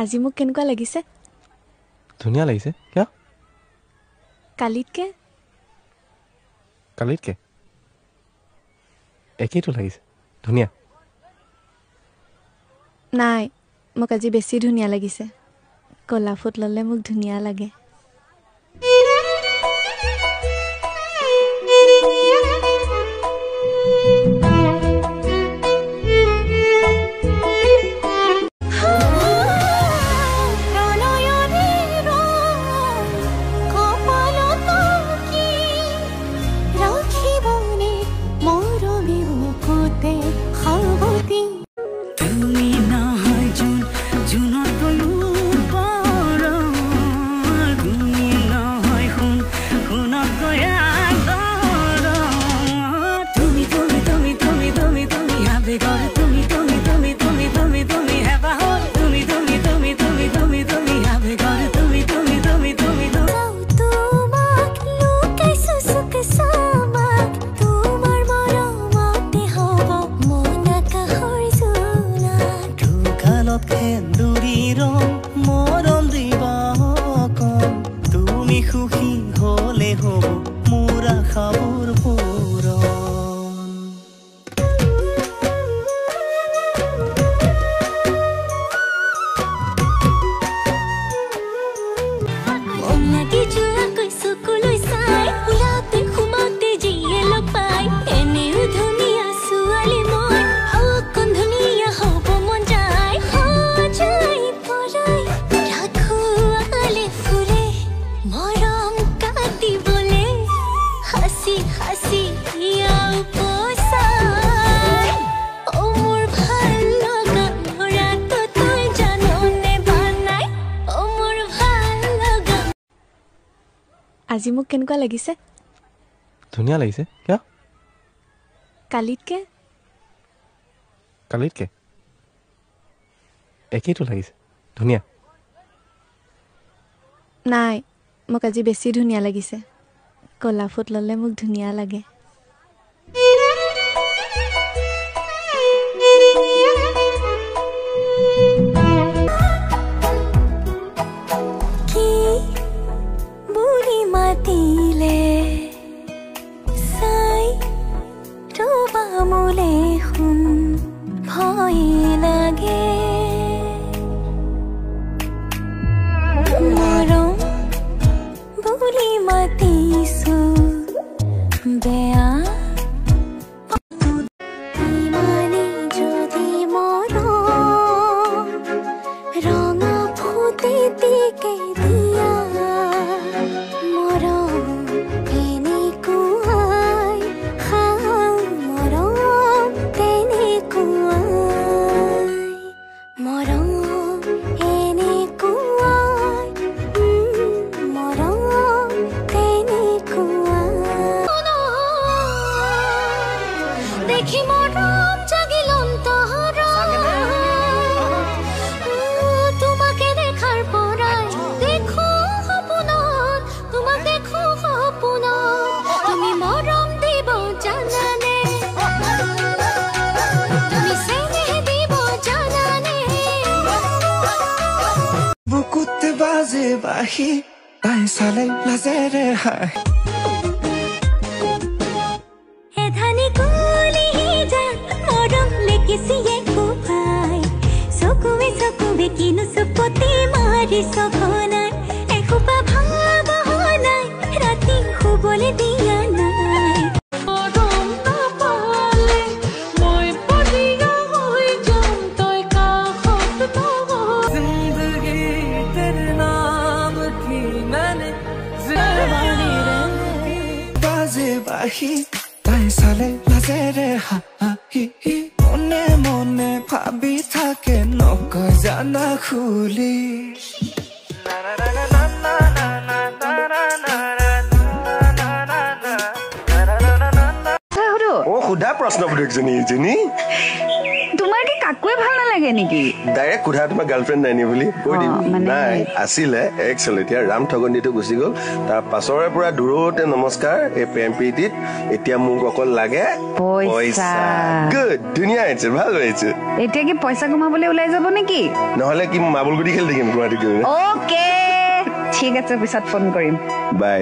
আজি মোক কেনেকুৱা লাগিছে? ধুনীয়া লাগিছে। কিয়? কালিতকে একেইটো লাগিছে। ধুনীয়া নাই, মোক আজি বেছি ধুনীয়া লাগিছে। কলা ফুট ল'লে মোক ধুনীয়া লাগে। আজি মোক কেনেকুৱা লাগিছে? ধুনীয়া লাগিছে। কিয়? কালিতকে একেইটো লাগিছে। ধুনীয়া নাই, মোক আজি বেছি ধুনীয়া লাগিছে। কলা ফুট ল'লে মোক ধুনীয়া লাগে। তোমাৰ কি কাকুৱে ক'বলৈ ভাল নালাগে নেকি ডাইৰেক্ট কোঠা তোমাৰ গাৰ্লফ্ৰেণ্ড নাই নি বুলি কৈ দিম মানে- নাই আছিলে একচুৱেলি এতিয়া ৰাম ঠগনিটো গুচি গ'ল তাৰ পাছৰে পৰা দূৰতে নমস্কাৰ এই প্ৰেম প্ৰীতিত এতিয়া মোক অকল লাগে পইচা। গুড ধুনীয়া হৈছে ভাল হৈছে এতিয়া কি পইচা কমাবলৈ ওলাই যাব নেকি নহলে কি মাৰ্বল গুটি খেলি থাকিম গুৱাহাটীত অ'কে ঠিক আছে পিছত ফোন কৰিম বাই